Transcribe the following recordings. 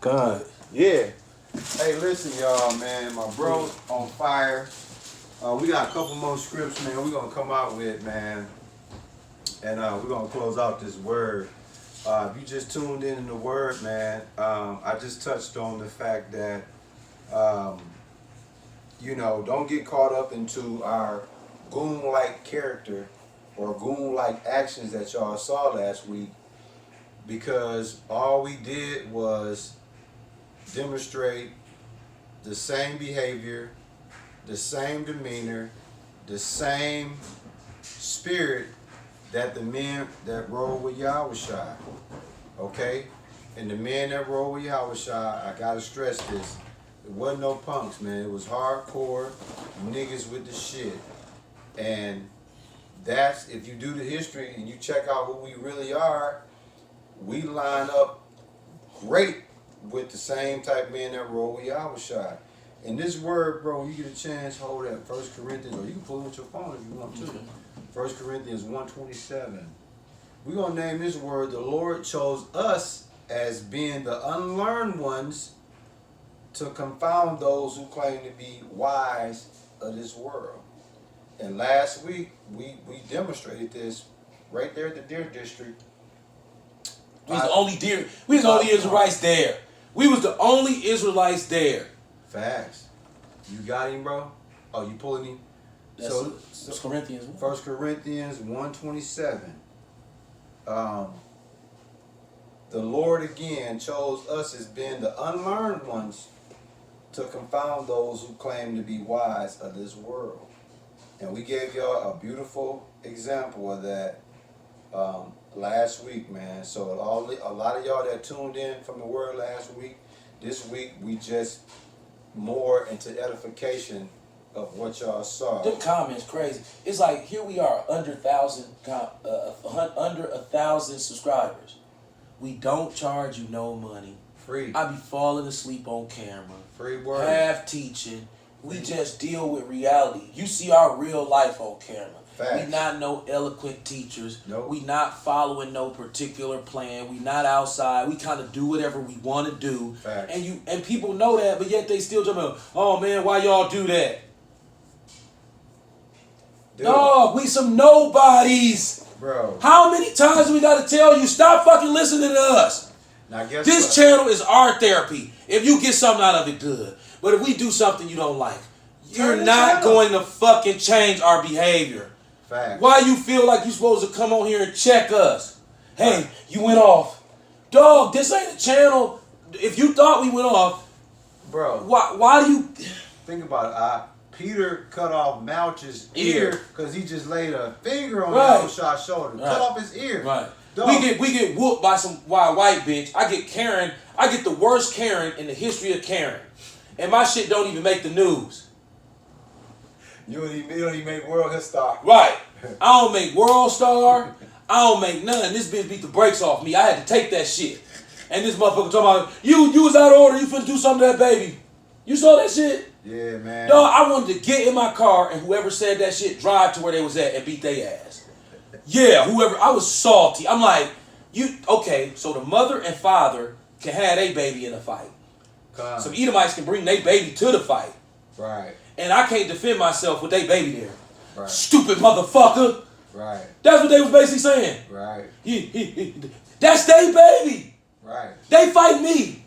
God. Yeah. Hey, listen, y'all, man. My bro's on fire. We got a couple more scripts, man. We're gonna come out with, man, and we're gonna close out this word. If you just tuned in the word, man, I just touched on the fact that, don't get caught up into our goon-like character or goon-like actions that y'all saw last week, because all we did was demonstrate the same behavior, the same demeanor, the same spirit that the men that rode with Yahushua. Okay? And the men that rode with Yahushua, I gotta stress this, it wasn't no punks, man. It was hardcore niggas with the shit. And that's, if you do the history and you check out who we really are, we line up great with the same type men that rode with Yahushua. And this word, bro, when you get a chance, hold that 1 Corinthians, or you can pull it with your phone if you want to. 1 Corinthians 1:27. We're going to name this word, the Lord chose us as being the unlearned ones to confound those who claim to be wise of this world. And last week, we demonstrated this right there at the Deer District. We was the only Israelites there. We was the only Israelites there. Facts. You got him, bro? Oh, you pulling him? So Corinthians. 1 Corinthians 1:27. The Lord again chose us as being the unlearned ones to confound those who claim to be wise of this world. And we gave y'all a beautiful example of that last week, man. So a lot of y'all that tuned in from the word last week, this week we just more into edification of what y'all saw. Them comments crazy. It's like, here we are, under 1,000 subscribers. We don't charge you no money. Free. I be falling asleep on camera. Free word. Half teaching. We just deal with reality. You see our real life on camera. Facts. We not no eloquent teachers. Nope. We not following no particular plan. We not outside. We kind of do whatever we want to do. Facts. And people know that, but yet they still jump out, oh man, why y'all do that? Dude. Dog, we some nobodies. Bro. How many times do we got to tell you, stop fucking listening to us? Now guess This what? channel is our therapy. If you get something out of it, good. But if we do something you don't like, you're not going to fucking change our behavior. Facts. Why you feel like you supposed to come on here and check us? Hey, you went off. Dog, this ain't a channel. If you thought we went off, bro, why do you... think about it. Peter cut off Malchus' ear because he just laid a finger on Yahushua's shoulder. Cut off his ear. Right. Dog. We get whooped by some white bitch. I get Karen. I get the worst Karen in the history of Karen. And my shit don't even make the news. You don't even make World History. Right. I don't make World Star. I don't make none. This bitch beat the brakes off me. I had to take that shit. And this motherfucker talking about, you was out of order. You finna do something to that baby. You saw that shit? Yeah, man. Dog, I wanted to get in my car and whoever said that shit drive to where they was at and beat their ass. Yeah, whoever. I was salty. I'm like, okay, so the mother and father can have their baby in a fight. Some Edomites can bring their baby to the fight. Right. And I can't defend myself with their baby there. Right. Stupid motherfucker. Right. That's what they was basically saying. Right. That's their baby. Right. They fight me.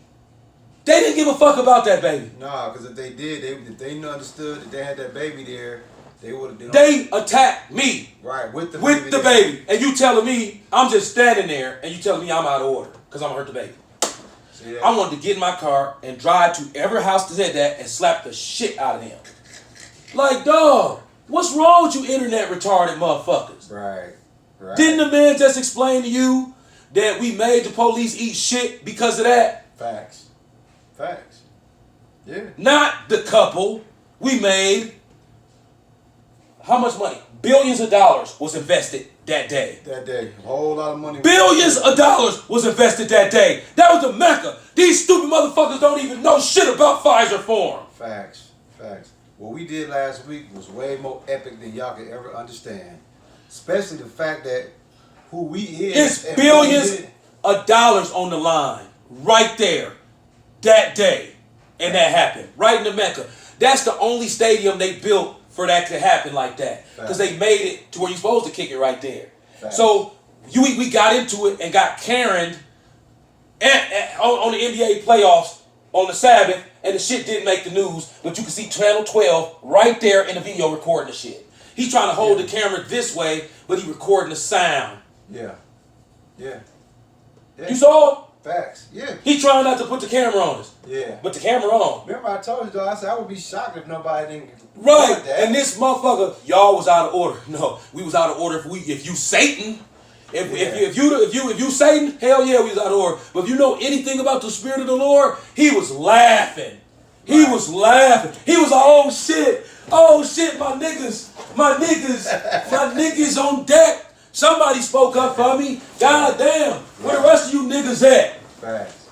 They didn't give a fuck about that baby. Nah, because if they did, if they understood that they had that baby there, they would have. They attacked me. Right, with the baby. And you telling me, I'm just standing there, and you telling me I'm out of order because I'm going to hurt the baby. I wanted to get in my car and drive to every house that said that and slap the shit out of them. Like, dog, what's wrong with you internet retarded motherfuckers? Right. Didn't the man just explain to you that we made the police eat shit because of that? Facts. Yeah. Not the couple. We made how much money? Billions of dollars was invested that day. A whole lot of money. Billions of dollars was invested that day. That was the Mecca. These stupid motherfuckers don't even know shit about Pfizer form. Facts. What we did last week was way more epic than y'all could ever understand. Especially the fact that who we is. It's billions of dollars on the line. Right there. that day. And that happened. Right in the Mecca. That's the only stadium they built for that to happen like that. Because they made it to where you're supposed to kick it right there. Facts. So we got into it and got Karen'd on the NBA playoffs on the Sabbath, and the shit didn't make the news, but you can see Channel 12 right there in the video recording the shit. He's trying to hold the camera this way, but he recording the sound. Yeah. You saw? Facts. Yeah. He trying not to put the camera on us. Yeah. But the camera on. Remember I told you though, I said I would be shocked if nobody didn't Right. that. And this motherfucker, y'all was out of order. No, we was out of order if you Satan. If you Satan, hell yeah, we was out of order. But if you know anything about the Spirit of the Lord, he was laughing. He was laughing. He was like, oh shit, my niggas on deck. Somebody spoke up for me. God damn, where the rest of you niggas at? Facts.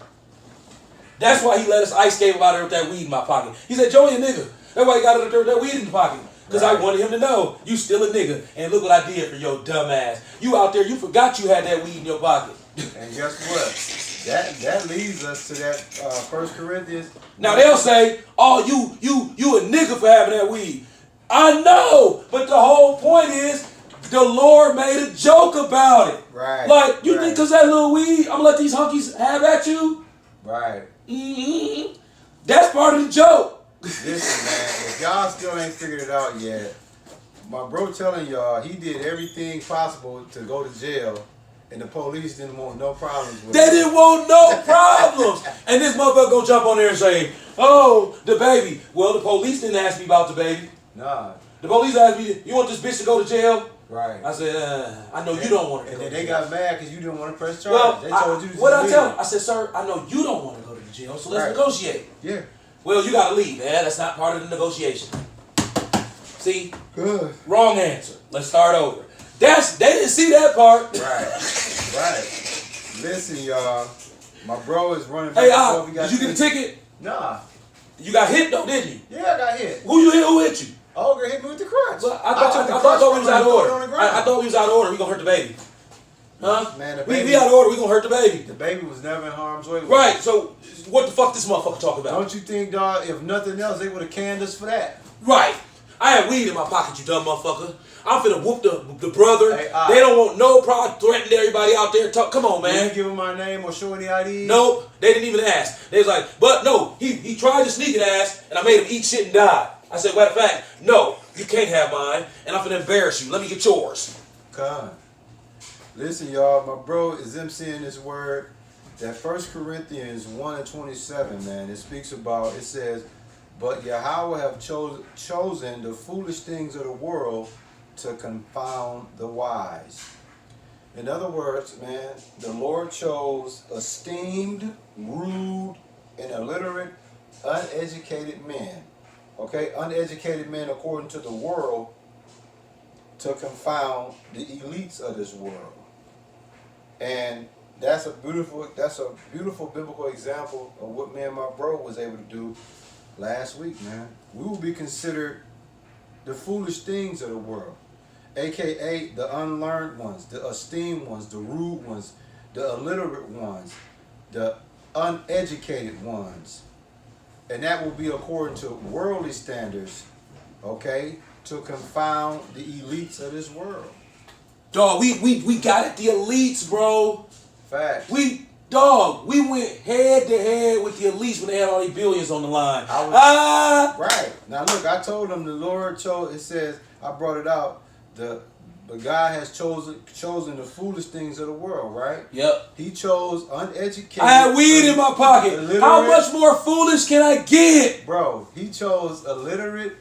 That's why he let us ice skate out there with that weed in my pocket. He said, Joey a nigga. That's why he got out there with that weed in the pocket. Because I wanted him to know, you still a nigga. And look what I did for your dumb ass. You out there, you forgot you had that weed in your pocket. And guess what? That leads us to that 1 Corinthians. Now they'll say, oh, you a nigga for having that weed. I know, but the whole point is, the Lord made a joke about it. Right. Like, you think because that little weed, I'm going to let these hunkies have at you? Right. Mm-hmm. That's part of the joke. Listen, man, if y'all still ain't figured it out yet, my bro telling y'all he did everything possible to go to jail, and the police didn't want no problems with They it. didn't want no problems. And this motherfucker gonna jump on there and say, oh, the baby. Well, the police didn't ask me about the baby. Nah. The police asked me, you want this bitch to go to jail? Right. I said, I know you don't want to and go then to they jail. got mad because you didn't want to press charges. Well, They told you to what I just tell leave. him? I said, sir, I know you don't want to go to the jail, so let's Right. negotiate. Yeah. Well, you gotta leave. Yeah, that's not part of the negotiation. See? Good. Wrong answer. Let's start over. They didn't see that part. Right. Listen, y'all. My bro is running Hey, back. did you get a ticket? Nah. You got hit though, didn't you? Yeah, I got hit. Who you hit? Who hit you? Ogre hit me with the crutch. Well, I thought we was out of order. I thought we was out of order. We gonna hurt the baby. Huh? Man, the baby, we out of order. We gonna hurt the baby. The baby was never in harm's way. Right. So what the fuck this motherfucker talking about? Don't you think, dog? If nothing else, they would have canned us for that. Right. I had weed in my pocket, you dumb motherfucker. I'm finna whoop the brother. Hey, they don't want no problem threatening everybody out there. Come on, man. You didn't give him my name or show any ID? Nope. They didn't even ask. They was like, but no, he tried to sneak it ass, and I made him eat shit and die. I said, matter of fact, no, you can't have mine, and I'm finna embarrass you. Let me get yours. Come. Listen, y'all, my bro is emceeing this word. That 1 Corinthians 1:27, man, it speaks about, it says, but Yahweh have chosen the foolish things of the world to confound the wise. In other words, man, the Lord chose esteemed, rude, and illiterate, uneducated men. Okay, uneducated men according to the world to confound the elites of this world. And that's a beautiful biblical example of what me and my bro was able to do last week, man. We will be considered the foolish things of the world, aka the unlearned ones, the esteemed ones, the rude ones, the illiterate ones, the uneducated ones. And that will be according to worldly standards, okay, to confound the elites of this world. Dog, we got it, the elites, bro. Facts. We went head to head with the elites when they had all these billions on the line. Right. Now look, I told them the Lord chose, it says, I brought it out, the God has chosen the foolish things of the world, right? Yep. He chose uneducated. I had weed in my pocket. Illiterate. How much more foolish can I get? Bro, he chose illiterate,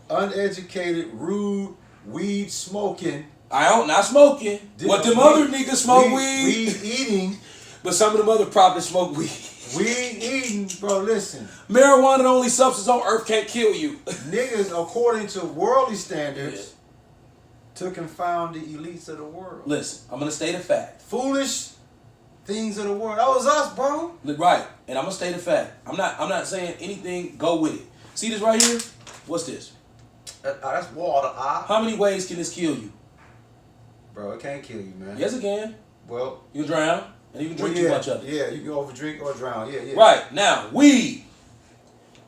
uneducated, rude, weed smoking. I don't not smoking. But them other niggas smoke weed. Weed eating. But some of them other prophets smoke weed. Weed eating, bro, listen. Marijuana, the only substance on earth, can't kill you. Niggas, according to worldly standards, to confound the elites of the world. Listen, I'm gonna state a fact. Foolish things of the world. That was us, bro. Right, and I'm gonna state a fact. I'm not saying anything. Go with it. See this right here? What's this? That's water. How many ways can this kill you? Bro, it can't kill you, man. Yes, it can. Well, You drown. and you can drink too much of it. Yeah, you can overdrink or drown. Yeah. Right now, weed.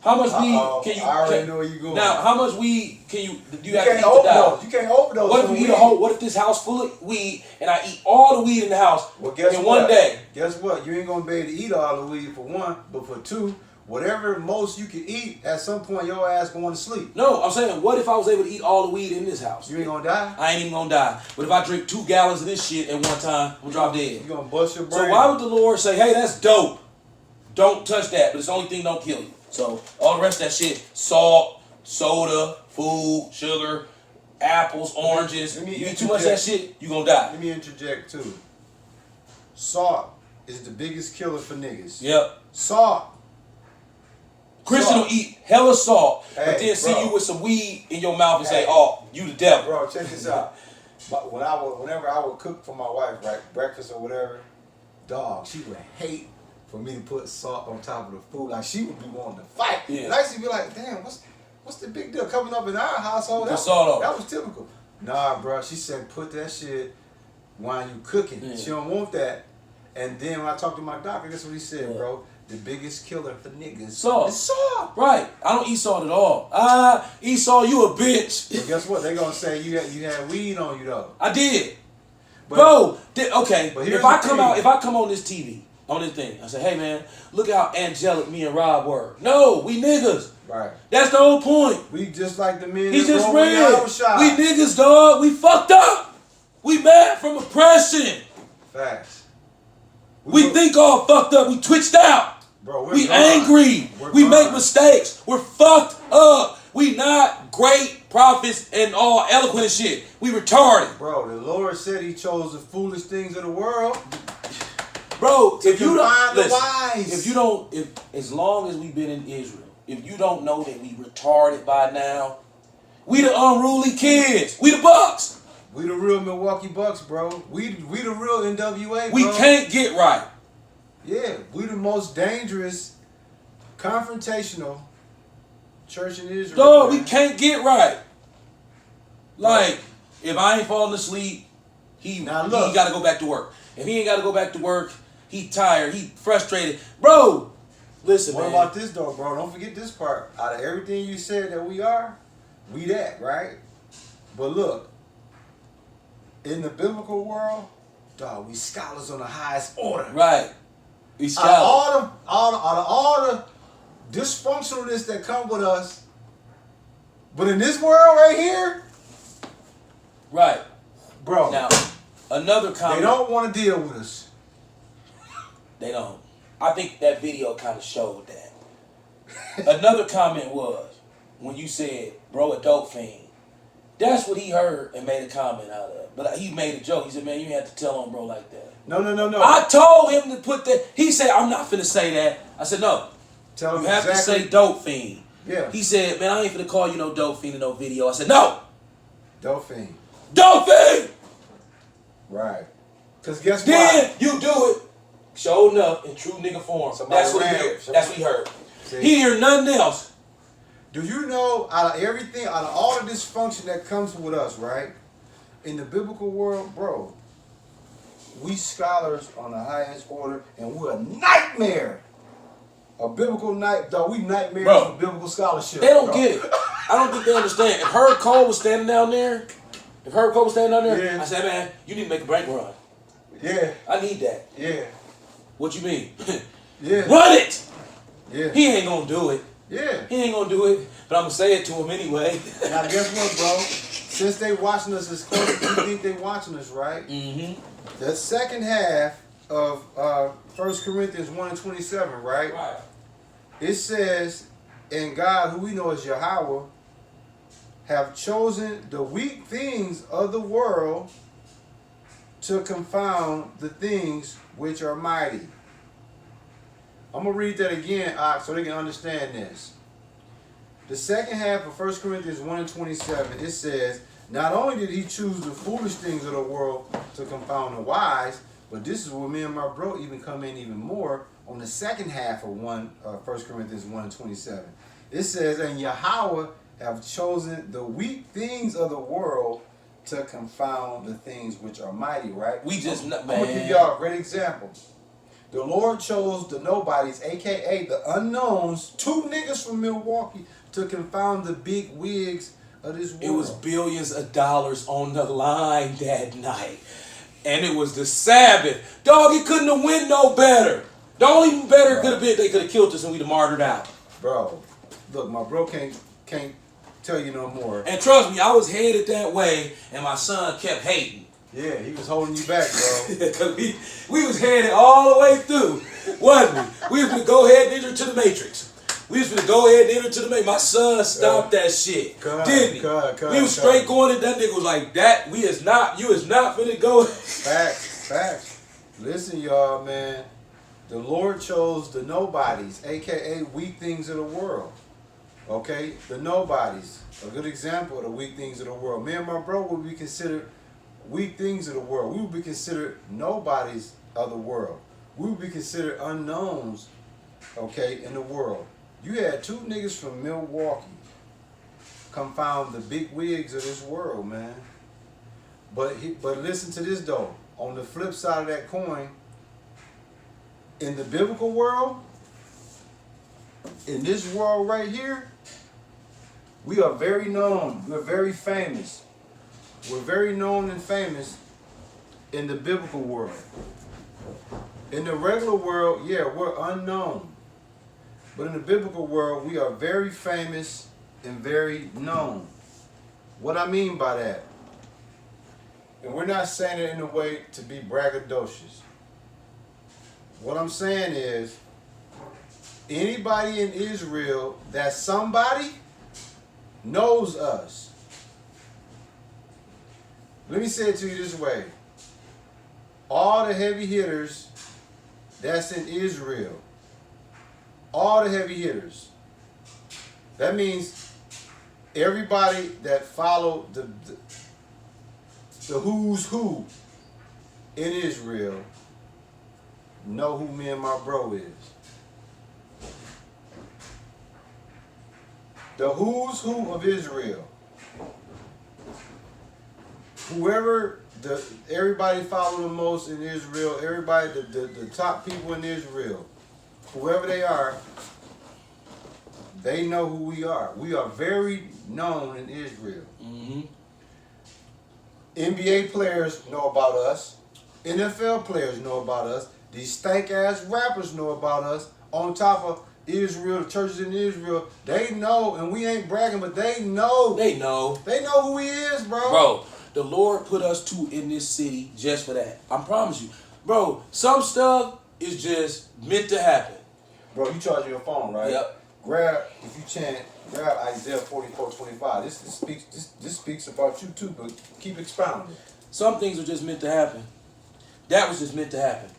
How much weed can you? I already know where you going. Now, how much weed can you? Do you have can't to eat to die? overdose. You can't overdose. What if we eat a whole? What if this house full of weed and I eat all the weed in the house in one day? Guess what? You ain't gonna be able to eat all the weed for one, but for two, whatever most you can eat, at some point your ass going to sleep. No, I'm saying, what if I was able to eat all the weed in this house? You ain't gonna die. I ain't even gonna die. But if I drink 2 gallons of this shit at one time, I'm gonna drop dead. You gonna bust your brain. So why would the Lord say, "Hey, that's dope. Don't touch that, but it's the only thing don't kill you"? So all the rest of that shit, salt, soda, food, sugar, apples, oranges, you eat too much of that shit, you gonna die. Let me interject too. Salt is the biggest killer for niggas. Yep. Salt. Christian will eat hella salt, but Hey, then see bro. you with some weed in your mouth and say, "Oh, you the devil." Bro, check this out. But whenever I would cook for my wife, right, breakfast or whatever, dog, she would hate for me to put salt on top of the food. Like she would be wanting to fight. Yeah. And I used to be like, damn, what's the big deal coming up in our household? Put salt on. That was typical. Nah, bro. She said put that shit while you cooking. Yeah. She don't want that. And then when I talked to my doctor, that's what he said, Yeah. bro. The biggest killer for niggas Salt. is salt. Right. I don't eat salt at all. Esau, you a bitch. But guess what? They gonna say you had weed on you though. I did. But, Bro, okay. But here's If I the come thing. out, if I come on this TV, on this thing, I say, "Hey man, look how angelic me and Rob were." No, we niggas. Right. That's the whole point. We just like the men He that just roll in read. our shop. We niggas, dog. We fucked up. We mad from oppression. Facts. We think all fucked up. We twitched out. Bro, We gone. angry. We're We gone. make mistakes. We're fucked up. We not great prophets and all eloquent and shit. We retarded. Bro, the Lord said he chose the foolish things of the world. Bro, if you don't find the listen, wise. if you don't, if as long as we've been in Israel, if you don't know that we retarded by now, we the unruly kids. We the Bucks. We the real Milwaukee Bucks, bro. We the real NWA, bro. We can't get right. Yeah, we the most dangerous, confrontational church in Israel. Dog, we man. can't get right. Like, if I ain't falling asleep, he got to go back to work. If he ain't got to go back to work, he tired, he frustrated. Bro, listen, What man. about this though, bro? Don't forget this part. Out of everything you said that we are, we that, right? But look, in the biblical world, dog, we scholars on the highest order. Right. We Out of all the dysfunctionalness that come with us, but in this world right here, Right. bro, Now, another comment. they don't want to deal with us. They don't. I think that video kind of showed that. Another comment was when you said, "Bro, a dope fiend." That's what he heard and made a comment out of. But he made a joke. He said, "Man, you had to tell on bro like that." No. I told him to put that. He said, "I'm not finna say that." I said, "No. Tell You him have exactly. to say dope fiend." Yeah. He said, "Man, I ain't finna call you no dope fiend in no video." I said, "No. Dope fiend. Dope fiend." Right. Because guess Then what? you do it. Sure enough, in true nigga form. Somebody That's what he ran. heard. That's what he heard. See? He hear nothing else. Do you know, out of everything, out of all the dysfunction that comes with us, right? In the biblical world, bro, we scholars on the highest order, and we're a nightmare. A biblical night, dog. We nightmares Bro, for biblical scholarship. They don't bro. get it. I don't think they understand. If Herb Cole was standing down there, Yeah. I said, "Man, you need to make a bank run. Yeah, I need that." yeah, What you mean? yeah, Run it! yeah, He ain't gonna do it. yeah. He ain't gonna do it, but I'm gonna say it to him anyway. Now, guess what, bro? Since they watching us as close as you think they watching us, right? Mm-hmm. The second half of 1 Corinthians 1 and 27, right? Right. It says, "And God, who we know as Yahweh, have chosen the weak things of the world to confound the things which are mighty." I'm going to read that again, so they can understand this. The second half of 1 Corinthians 1 and 27, it says, "Not only did he choose the foolish things of the world to confound the wise," but this is where me and my bro even come in even more on the second half of 1 Corinthians 1 and 27. It says, "And Yahweh have chosen the weak things of the world to confound the things which are mighty," right? We just, I'm going to give man. y'all a great example. The Lord chose the nobodies, aka the unknowns, 2 niggas from Milwaukee, to confound the big wigs of this world. It was billions of dollars on the line that night. And it was the Sabbath. Dog, it couldn't have went no better. The only better could have been they could have killed us and we'd have martyred out. Bro, look, my bro can't tell you no more. And trust me, I was headed that way and my son kept hating. Yeah, he was holding you back, bro. Cause we was headed all the way through, wasn't we? We was gonna go ahead and enter to the Matrix. We was gonna go ahead and enter to the Matrix. My son stopped that shit, didn't he? We was straight going, and that nigga was like, "That you is not finna go." Facts. Listen, y'all, man. The Lord chose the nobodies, aka weak things of the world. Okay, the nobodies. A good example of the weak things of the world. Me and my bro would be considered weak things of the world. We would be considered nobodies of the world. We would be considered unknowns, okay, in the world. You had 2 niggas from Milwaukee confound the big wigs of this world, man. But listen to this though. On the flip side of that coin, in the biblical world, in this world right here, we are very known. We're very famous. We're very known and famous in the biblical world. In the regular world, yeah, we're unknown. But in the biblical world, we are very famous and very known. What I mean by that, and we're not saying it in a way to be braggadocious. What I'm saying is, anybody in Israel that somebody knows us. Let me say it to you this way. All the heavy hitters that's in Israel, all the heavy hitters, that means everybody that followed the who's who in Israel know who me and my bro is. The who's who of Israel. Whoever everybody follow the most in Israel, everybody, the top people in Israel, whoever they are, they know who we are. We are very known in Israel. Mm-hmm. NBA players know about us. NFL players know about us. These stank-ass rappers know about us. On top of Israel, the churches in Israel, they know, and we ain't bragging, but they know. They know. They know who he is, bro. Bro, the Lord put us 2 in this city just for that. I promise you. Bro, some stuff is just meant to happen. Bro, you charge your phone, right? Yep. Grab, if you chant, grab Isaiah 44:25. This speaks about you too, but keep expounding. Some things are just meant to happen. That was just meant to happen.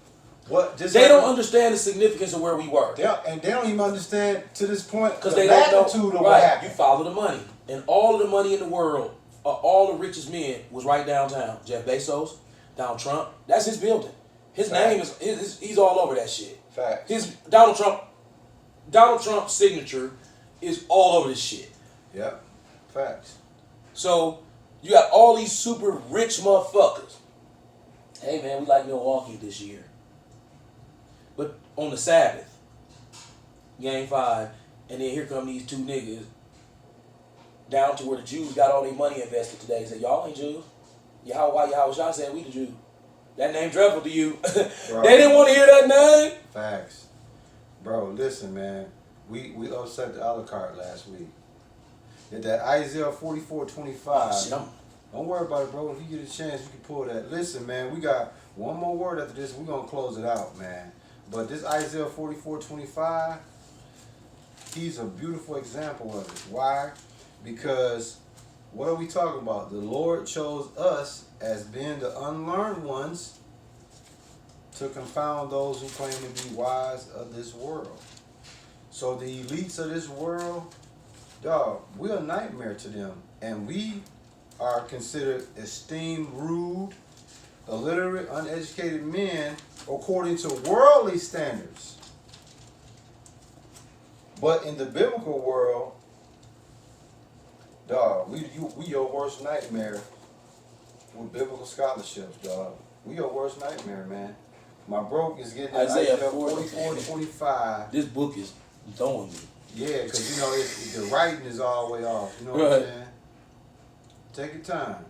What? They don't understand the significance of where we were. And they don't even understand to this point because the they don't magnitude know. Of what happened. You follow the money, and all of the money in the world, all the richest men was right downtown. Jeff Bezos, Donald Trump. That's his building. His name is he's all over that shit. Fact. His Donald Trump's signature is all over this shit. Yep. Facts. So you got all these super rich motherfuckers. Hey man, we like Milwaukee this year. But on the Sabbath, Game 5, and then here come these 2 niggas down to where the Jews got all their money invested today. They said, y'all ain't Jews. Yahweh said we the Jews. That name dreadful to you. They didn't want to hear that name. Facts. Bro, listen, man. We upset the a la carte last week. That Isaiah 44:25. Don't worry about it, bro. If you get a chance, you can pull that. Listen, man, we got one more word after this. We're going to close it out, man. But this Isaiah 44:25, he's a beautiful example of it. Why? Because what are we talking about? The Lord chose us as being the unlearned ones to confound those who claim to be wise of this world. So the elites of this world, dog, we're a nightmare to them. And we are considered esteemed, rude, illiterate, uneducated men according to worldly standards. But in the biblical world, dog, we your worst nightmare with biblical scholarships, dog. We your worst nightmare, man. My bro is getting Isaiah Isaiah 44, 24:25. This book is throwing me. Yeah, because you know the writing is all the way off. You know what I'm saying? Take your time.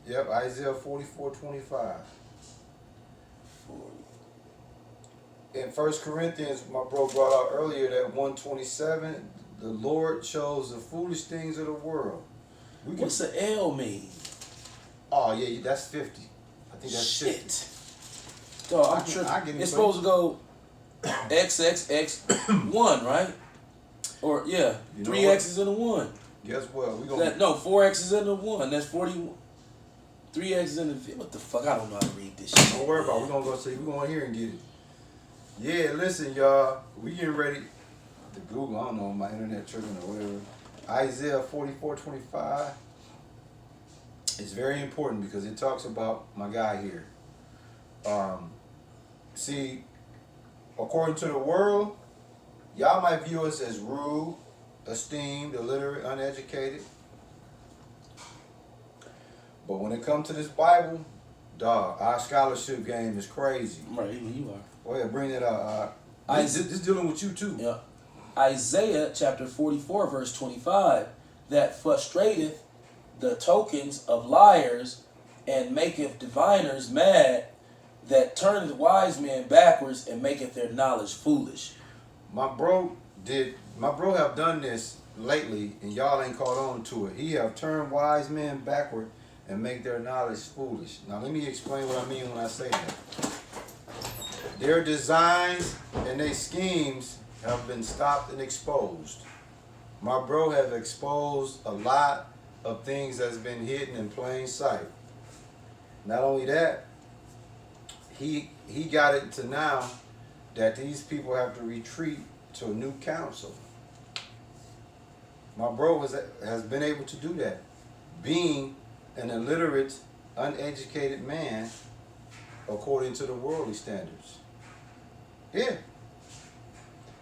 Yep, Isaiah 44:25. In 1 Corinthians, my bro brought out earlier that 127, the Lord chose the foolish things of the world. What's the L mean? Oh yeah, that's 50. I think that's shit. 50. So I'm tripping. It's supposed to go XXX1, right? Or yeah, You know 3 what? X's in a 1. Guess what? We gonna No, 4 X's in a 1. That's 40. 3 X's in a. What the fuck? I don't know how to read this shit. Don't worry about it. We're gonna go see. We're going here and get it. Yeah, listen, y'all. We getting ready to Google. I don't know, my internet tripping or whatever. Isaiah 44:25 is very important because it talks about my guy here. See, according to the world, y'all might view us as rude, esteemed, illiterate, uneducated. But when it comes to this Bible, dog, our scholarship game is crazy. Right, you are. Go ahead, bring it up. This dealing with you too. Yeah. Isaiah chapter 44, verse 25, that frustrateth the tokens of liars and maketh diviners mad, that turneth wise men backwards and maketh their knowledge foolish. My bro have done this lately, and y'all ain't caught on to it. He have turned wise men backward and make their knowledge foolish. Now let me explain what I mean when I say that. Their designs and their schemes have been stopped and exposed. My bro have exposed a lot of things that's been hidden in plain sight. Not only that, he got it to now that these people have to retreat to a new council. My bro has been able to do that, being an illiterate, uneducated man according to the worldly standards. Yeah.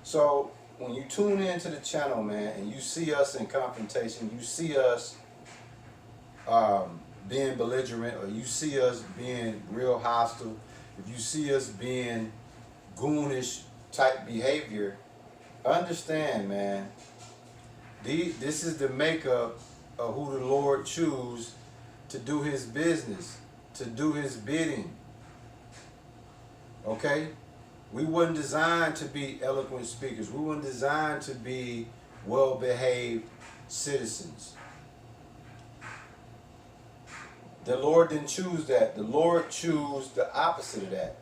So when you tune into the channel, man, and you see us in confrontation, you see us being belligerent, or you see us being real hostile, if you see us being goonish type behavior, understand, man, this is the makeup of who the Lord choose to do his business, to do his bidding. Okay? We weren't designed to be eloquent speakers. We weren't designed to be well-behaved citizens. The Lord didn't choose that. The Lord chose the opposite of that.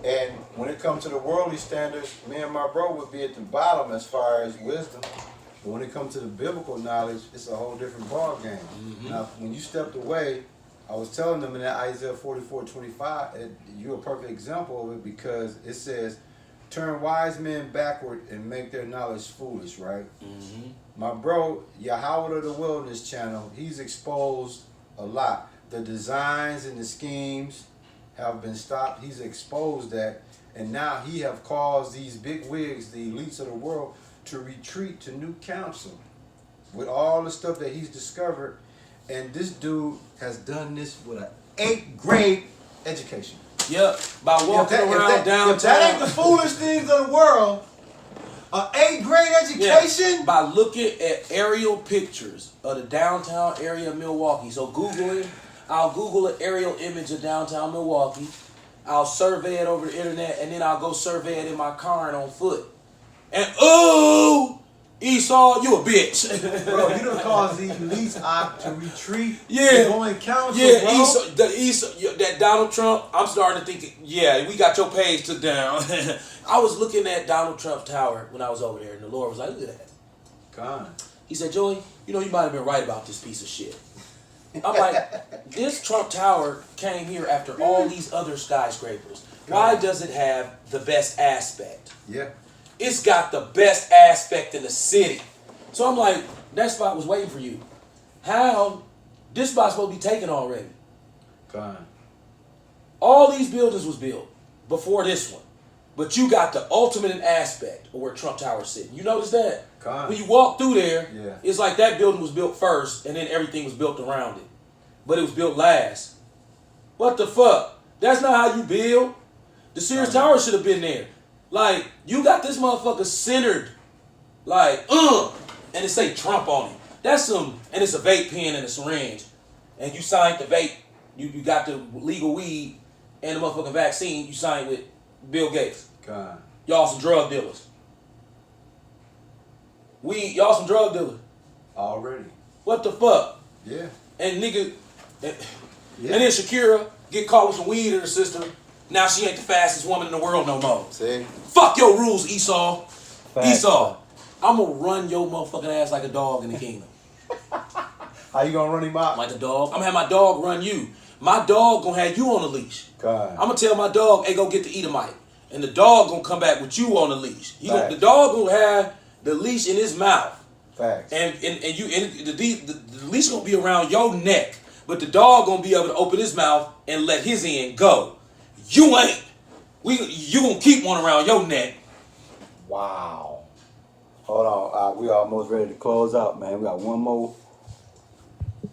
And when it comes to the worldly standards, me and my bro would be at the bottom as far as wisdom. But when it comes to the biblical knowledge, it's a whole different ball game. Mm-hmm. Now, when you stepped away, I was telling them in that Isaiah 44:25, you're a perfect example of it, because it says, turn wise men backward and make their knowledge foolish, right? Mm-hmm. My bro, Yahweh of the Wilderness channel, he's exposed a lot. The designs and the schemes have been stopped. He's exposed that. And now he have caused these big wigs, the elites of the world, to retreat to new counsel with all the stuff that he's discovered. And this dude has done this with an 8th grade education. Yep, by walking around downtown. If that ain't the foolish things of the world, an 8th grade education? Yeah, by looking at aerial pictures of the downtown area of Milwaukee. So Google it. I'll Google an aerial image of downtown Milwaukee. I'll survey it over the internet, and then I'll go survey it in my car and on foot. And ooh, Esau, you a bitch. Bro, you done caused the elites to retreat. Yeah. Going council, yeah, bro. Esau, that Donald Trump, I'm starting to think, yeah, we got your page took down. I was looking at Donald Trump's tower when I was over there, and the Lord was like, look at that. God. He said, Joey, you know, you might have been right about this piece of shit. I'm like, this Trump Tower came here after all these other skyscrapers. Why does it have the best aspect? Yeah. It's got the best aspect in the city. So I'm like, that spot was waiting for you. How? This spot's supposed to be taken already. God. All these buildings was built before this one. But you got the ultimate aspect of where Trump Tower's sitting. You notice that? God. When you walk through there, yeah, it's like that building was built first and then everything was built around it. But it was built last. What the fuck? That's not how you build. The Sears Tower should have been there. Like, you got this motherfucker centered. Like, and it say Trump on it. That's some, and it's a vape pen and a syringe. And you signed the vape, you got the legal weed and the motherfucking vaccine, you signed with Bill Gates. God. Y'all some drug dealers. Y'all some drug dealers. Already. What the fuck? Yeah. And nigga, and then Shakira get caught with some weed in her system. Now she ain't the fastest woman in the world no more. See? Fuck your rules, Esau. Fact. Esau, I'm gonna run your motherfucking ass like a dog in the kingdom. How you gonna run him out? Like a dog. I'm gonna have my dog run you. My dog gonna have you on a leash. God. I'm gonna tell my dog, hey, go get the Edomite. And the dog gonna come back with you on the leash. The dog gonna have the leash in his mouth. Facts. And the leash gonna be around your neck. But the dog gonna be able to open his mouth and let his end go. You ain't. You gonna keep one around your neck. Wow. Hold on. We almost ready to close out, man. We got one more